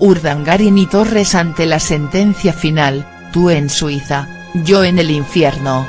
Urdangarin y Torres ante la sentencia final, tú en Suiza, yo en el infierno.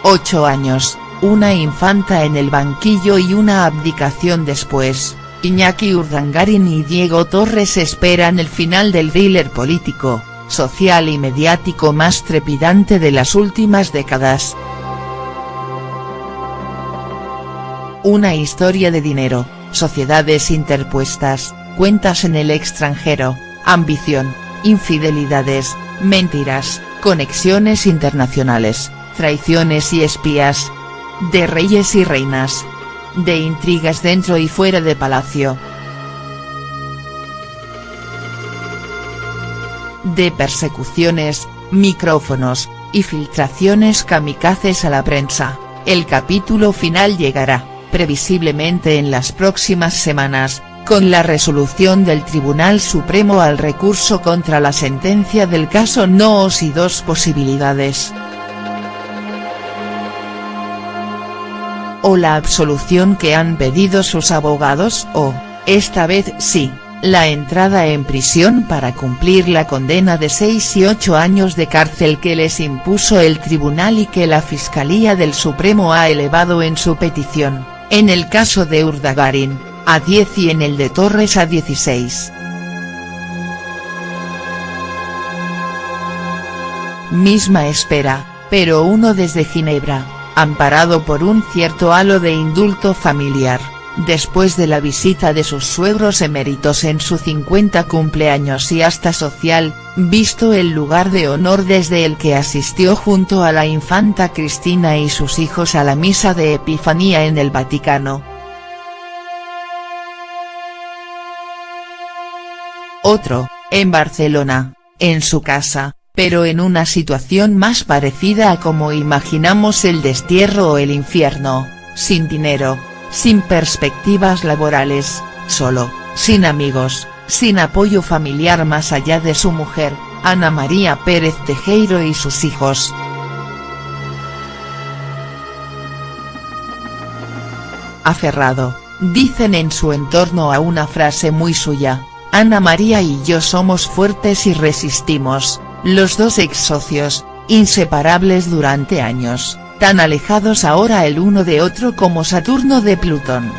Ocho años, una infanta en el banquillo y una abdicación después, Iñaki Urdangarin y Diego Torres esperan el final del thriller político, social y mediático más trepidante de las últimas décadas. Una historia de dinero, sociedades interpuestas, cuentas en el extranjero, ambición, infidelidades, mentiras, conexiones internacionales, traiciones y espías. De reyes y reinas. De intrigas dentro y fuera de palacio. De persecuciones, micrófonos, y filtraciones kamikazes a la prensa. El capítulo final llegará, previsiblemente en las próximas semanas, con la resolución del Tribunal Supremo al recurso contra la sentencia del caso Noos y dos posibilidades. O la absolución que han pedido sus abogados o, esta vez sí, la entrada en prisión para cumplir la condena de 6 y 8 años de cárcel que les impuso el tribunal y que la Fiscalía del Supremo ha elevado en su petición, en el caso de Urdangarin, a 10 y en el de Torres a 16. Misma espera, pero uno desde Ginebra, amparado por un cierto halo de indulto familiar, después de la visita de sus suegros eméritos en su 50 cumpleaños y hasta social, visto el lugar de honor desde el que asistió junto a la infanta Cristina y sus hijos a la misa de Epifanía en el Vaticano. Otro, en Barcelona, en su casa, pero en una situación más parecida a como imaginamos el destierro o el infierno, sin dinero, sin perspectivas laborales, solo, sin amigos, sin apoyo familiar más allá de su mujer, Ana María Pérez Tejero y sus hijos. Aferrado, dicen en su entorno a una frase muy suya, Ana María y yo somos fuertes y resistimos. Los dos ex socios, inseparables durante años, tan alejados ahora el uno de otro como Saturno de Plutón.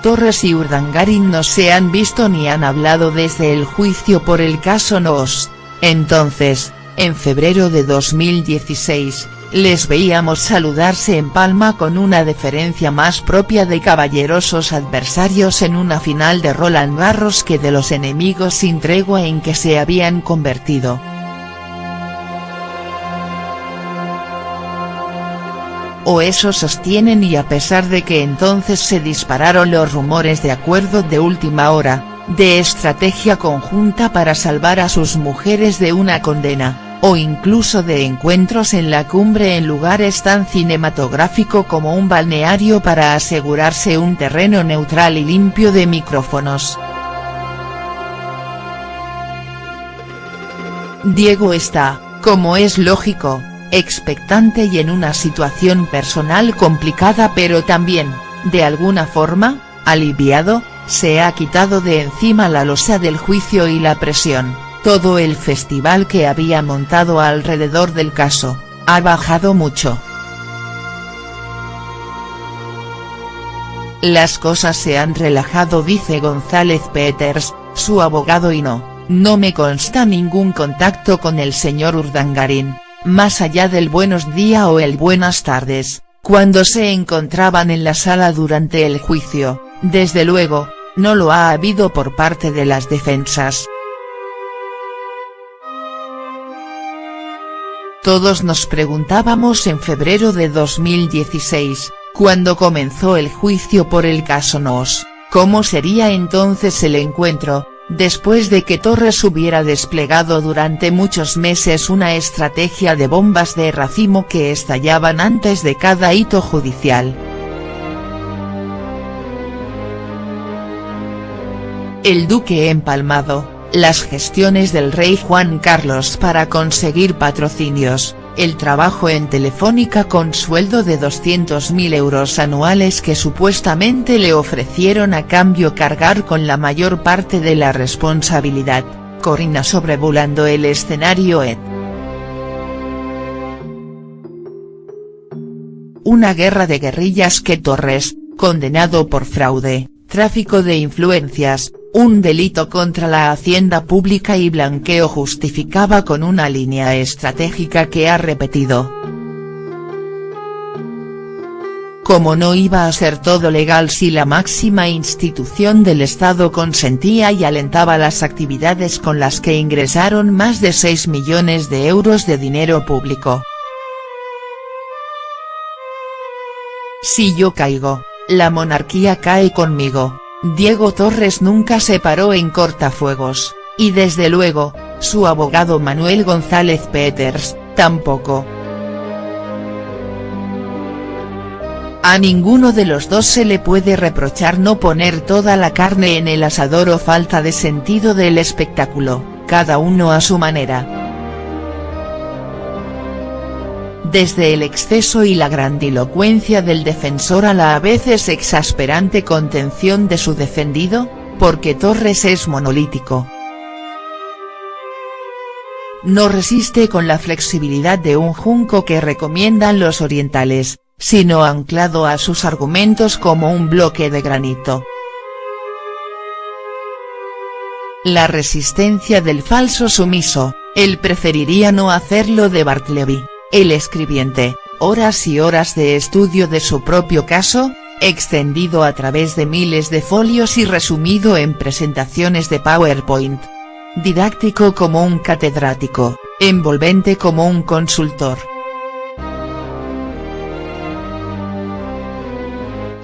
Torres y Urdangarin no se han visto ni han hablado desde el juicio por el caso Noos. Entonces, en febrero de 2016, les veíamos saludarse en Palma con una deferencia más propia de caballerosos adversarios en una final de Roland Garros que de los enemigos sin tregua en que se habían convertido. O eso sostienen y a pesar de que entonces se dispararon los rumores de acuerdo de última hora, de estrategia conjunta para salvar a sus mujeres de una condena, o incluso de encuentros en la cumbre en lugares tan cinematográfico como un balneario para asegurarse un terreno neutral y limpio de micrófonos. Diego está, como es lógico, expectante y en una situación personal complicada pero también, de alguna forma, aliviado, se ha quitado de encima la losa del juicio y la presión. Todo el festival que había montado alrededor del caso, ha bajado mucho. Las cosas se han relajado, dice González Peters, su abogado, y no me consta ningún contacto con el señor Urdangarin, más allá del buenos días o el buenas tardes, cuando se encontraban en la sala durante el juicio, desde luego, no lo ha habido por parte de las defensas. Todos nos preguntábamos en febrero de 2016, cuando comenzó el juicio por el caso Noos, cómo sería entonces el encuentro, después de que Torres hubiera desplegado durante muchos meses una estrategia de bombas de racimo que estallaban antes de cada hito judicial. El duque empalmado, las gestiones del rey Juan Carlos para conseguir patrocinios, el trabajo en Telefónica con sueldo de 200.000 euros anuales que supuestamente le ofrecieron a cambio cargar con la mayor parte de la responsabilidad, Corina sobrevolando el escenario ET. Una guerra de guerrillas que Torres, condenado por fraude, tráfico de influencias, un delito contra la hacienda pública y blanqueo justificaba con una línea estratégica que ha repetido. Como no iba a ser todo legal si la máxima institución del Estado consentía y alentaba las actividades con las que ingresaron más de 6 millones de euros de dinero público. Si yo caigo, la monarquía cae conmigo. Diego Torres nunca se paró en cortafuegos, y desde luego, su abogado Manuel González Peters, tampoco. A ninguno de los dos se le puede reprochar no poner toda la carne en el asador o falta de sentido del espectáculo, cada uno a su manera. Desde el exceso y la grandilocuencia del defensor a la a veces exasperante contención de su defendido, porque Torres es monolítico. No resiste con la flexibilidad de un junco que recomiendan los orientales, sino anclado a sus argumentos como un bloque de granito. La resistencia del falso sumiso, él preferiría no hacerlo de Bartleby. El escribiente, horas y horas de estudio de su propio caso, extendido a través de miles de folios y resumido en presentaciones de PowerPoint. Didáctico como un catedrático, envolvente como un consultor.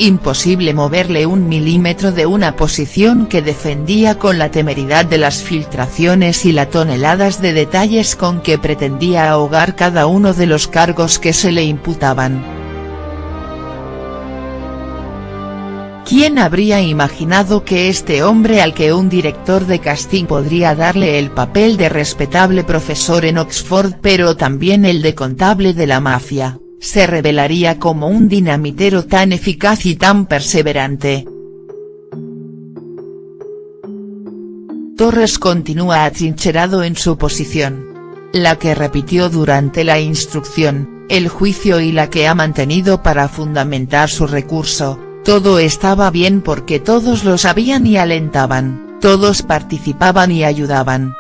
Imposible moverle un milímetro de una posición que defendía con la temeridad de las filtraciones y las toneladas de detalles con que pretendía ahogar cada uno de los cargos que se le imputaban. ¿Quién habría imaginado que este hombre al que un director de casting podría darle el papel de respetable profesor en Oxford pero también el de contable de la mafia, se revelaría como un dinamitero tan eficaz y tan perseverante? Torres continúa atrincherado en su posición. La que repitió durante la instrucción, el juicio y la que ha mantenido para fundamentar su recurso, todo estaba bien porque todos lo sabían y alentaban, todos participaban y ayudaban.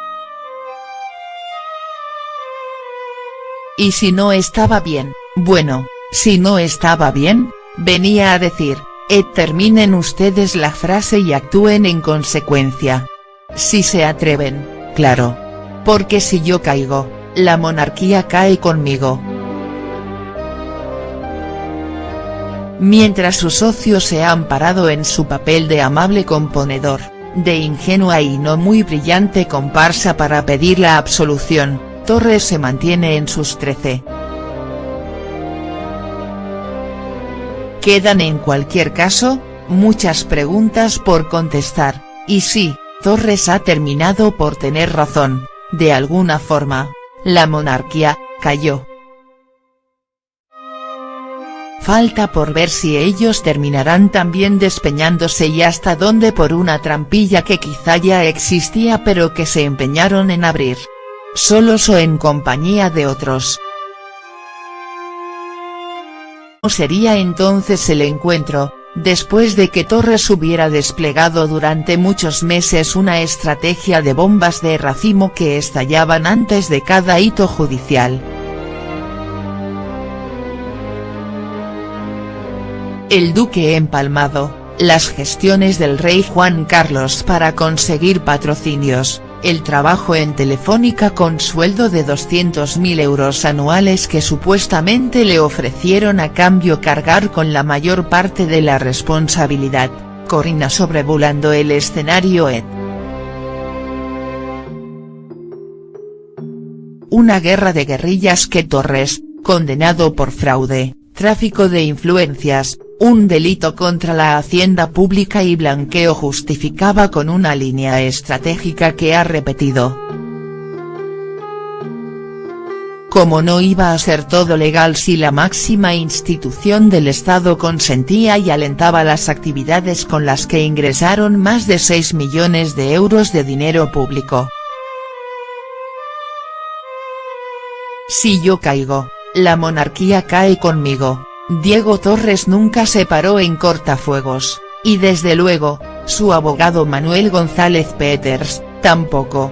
Y si no estaba bien, bueno, si no estaba bien, venía a decir, terminen ustedes la frase y actúen en consecuencia. Si se atreven, claro. Porque si yo caigo, la monarquía cae conmigo. Mientras su socio se ha amparado en su papel de amable componedor, de ingenua y no muy brillante comparsa para pedir la absolución, Torres se mantiene en sus 13. Quedan en cualquier caso, muchas preguntas por contestar, y sí, Torres ha terminado por tener razón, de alguna forma, la monarquía, cayó. Falta por ver si ellos terminarán también despeñándose y hasta dónde por una trampilla que quizá ya existía pero que se empeñaron en abrir. Solos o en compañía de otros. ¿Cómo sería entonces el encuentro, después de que Torres hubiera desplegado durante muchos meses una estrategia de bombas de racimo que estallaban antes de cada hito judicial? El duque empalmado, las gestiones del rey Juan Carlos para conseguir patrocinios, el trabajo en Telefónica con sueldo de 200.000 euros anuales que supuestamente le ofrecieron a cambio cargar con la mayor parte de la responsabilidad, Corina sobrevolando el escenario ET. Una guerra de guerrillas que Torres, condenado por fraude, tráfico de influencias, un delito contra la hacienda pública y blanqueo justificaba con una línea estratégica que ha repetido. Como no iba a ser todo legal si la máxima institución del Estado consentía y alentaba las actividades con las que ingresaron más de 6 millones de euros de dinero público? Si yo caigo, la monarquía cae conmigo. Diego Torres nunca se paró en cortafuegos, y desde luego, su abogado Manuel González Peters, tampoco.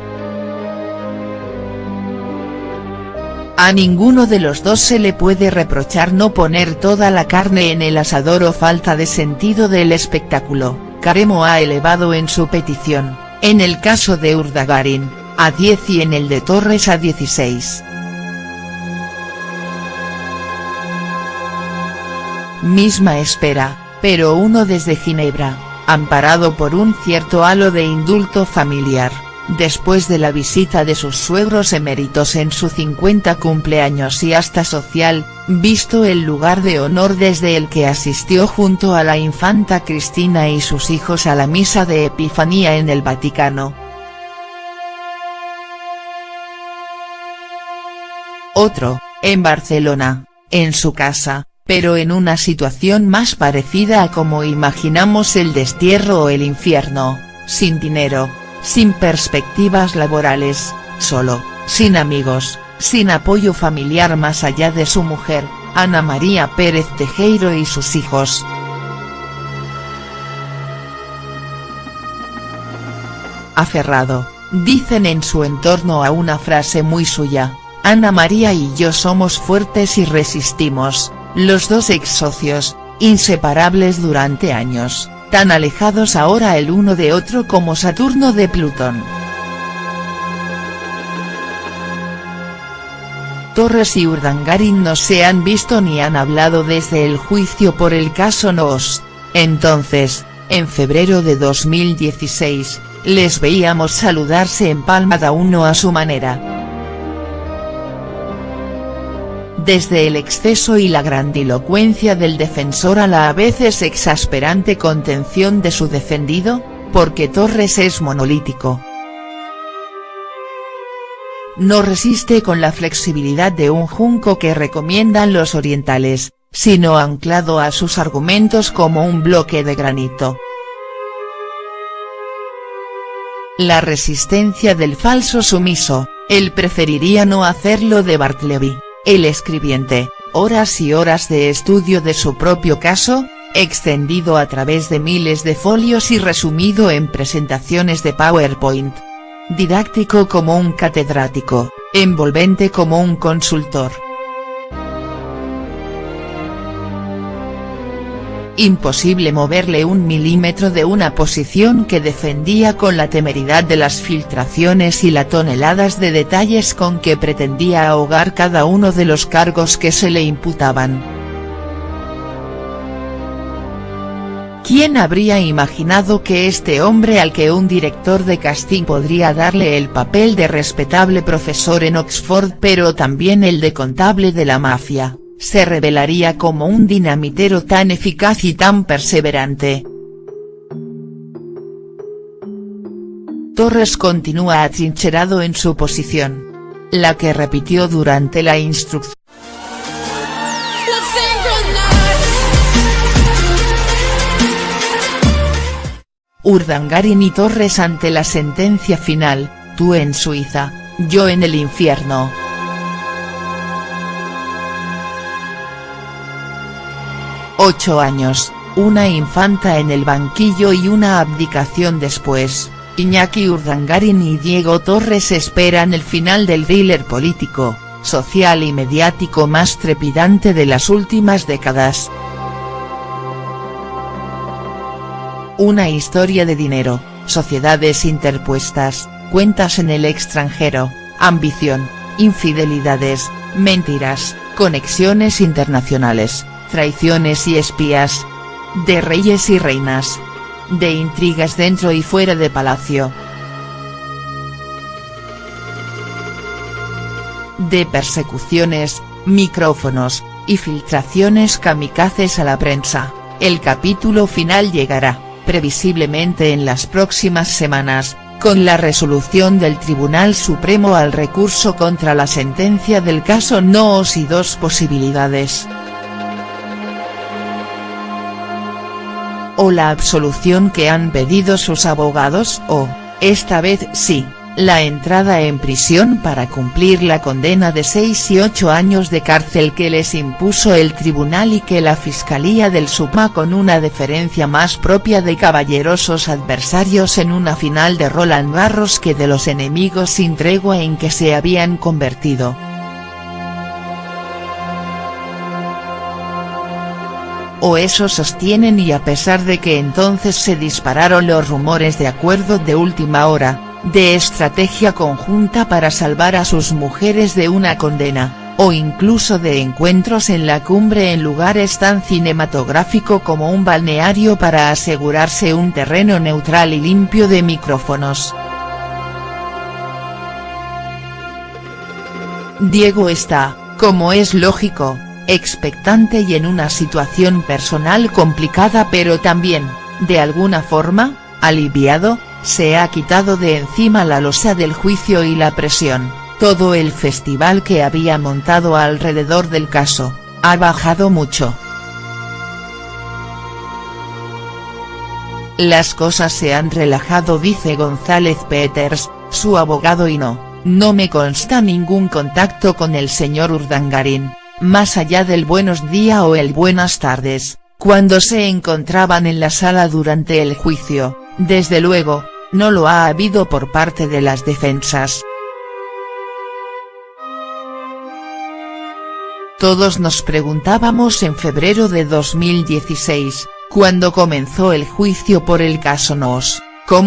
A ninguno de los dos se le puede reprochar no poner toda la carne en el asador o falta de sentido del espectáculo, Caremo ha elevado en su petición, en el caso de Urdangarin, a 10 y en el de Torres a 16. Misma espera, pero uno desde Ginebra, amparado por un cierto halo de indulto familiar. Después de la visita de sus suegros eméritos en su 50 cumpleaños y hasta social, visto el lugar de honor desde el que asistió junto a la infanta Cristina y sus hijos a la misa de Epifanía en el Vaticano. Otro, en Barcelona, en su casa, pero en una situación más parecida a como imaginamos el destierro o el infierno, sin dinero, sin perspectivas laborales, solo, sin amigos, sin apoyo familiar más allá de su mujer, Ana María Pérez Tejero y sus hijos. Aferrado, dicen en su entorno a una frase muy suya, Ana María y yo somos fuertes y resistimos, los dos ex socios, inseparables durante años, tan alejados ahora el uno de otro como Saturno de Plutón. Torres y Urdangarin no se han visto ni han hablado desde el juicio por el caso Noos. Entonces, en febrero de 2016, les veíamos saludarse en Palma cada uno a su manera. Desde el exceso y la grandilocuencia del defensor a la a veces exasperante contención de su defendido, porque Torres es monolítico. No resiste con la flexibilidad de un junco que recomiendan los orientales, sino anclado a sus argumentos como un bloque de granito. La resistencia del falso sumiso, él preferiría no hacerlo de Bartleby. El escribiente, horas y horas de estudio de su propio caso, extendido a través de miles de folios y resumido en presentaciones de PowerPoint. Didáctico como un catedrático, envolvente como un consultor. Imposible moverle un milímetro de una posición que defendía con la temeridad de las filtraciones y las toneladas de detalles con que pretendía ahogar cada uno de los cargos que se le imputaban. ¿Quién habría imaginado que este hombre al que un director de casting podría darle el papel de respetable profesor en Oxford pero también el de contable de la mafia, se revelaría como un dinamitero tan eficaz y tan perseverante? Torres continúa atrincherado en su posición. La que repitió durante la instrucción. Urdangarin y Torres ante la sentencia final, tú en Suiza, yo en el infierno. Ocho años, una infanta en el banquillo y una abdicación después, Iñaki Urdangarin y Diego Torres esperan el final del thriller político, social y mediático más trepidante de las últimas décadas. Una historia de dinero, sociedades interpuestas, cuentas en el extranjero, ambición, infidelidades, mentiras, conexiones internacionales, traiciones y espías. De reyes y reinas. De intrigas dentro y fuera de palacio. De persecuciones, micrófonos, y filtraciones kamikazes a la prensa. El capítulo final llegará, previsiblemente en las próximas semanas, con la resolución del Tribunal Supremo al recurso contra la sentencia del caso Noos y dos posibilidades. O la absolución que han pedido sus abogados o, esta vez sí, la entrada en prisión para cumplir la condena de 6 y 8 años de cárcel que les impuso el tribunal y que la Fiscalía del Supremo con una deferencia más propia de caballerosos adversarios en una final de Roland Garros que de los enemigos sin tregua en que se habían convertido. O eso sostienen y a pesar de que entonces se dispararon los rumores de acuerdo de última hora, de estrategia conjunta para salvar a sus mujeres de una condena, o incluso de encuentros en la cumbre en lugares tan cinematográfico como un balneario para asegurarse un terreno neutral y limpio de micrófonos. Diego está, como es lógico, expectante y en una situación personal complicada pero también, de alguna forma, aliviado. Se ha quitado de encima la losa del juicio y la presión, todo el festival que había montado alrededor del caso, ha bajado mucho. Las cosas se han relajado, dice González Peters, su abogado, y no me consta ningún contacto con el señor Urdangarín, más allá del buenos días o el buenas tardes, cuando se encontraban en la sala durante el juicio, desde luego. No lo ha habido por parte de las defensas. Todos nos preguntábamos en febrero de 2016, cuando comenzó el juicio por el caso Noos, ¿cómo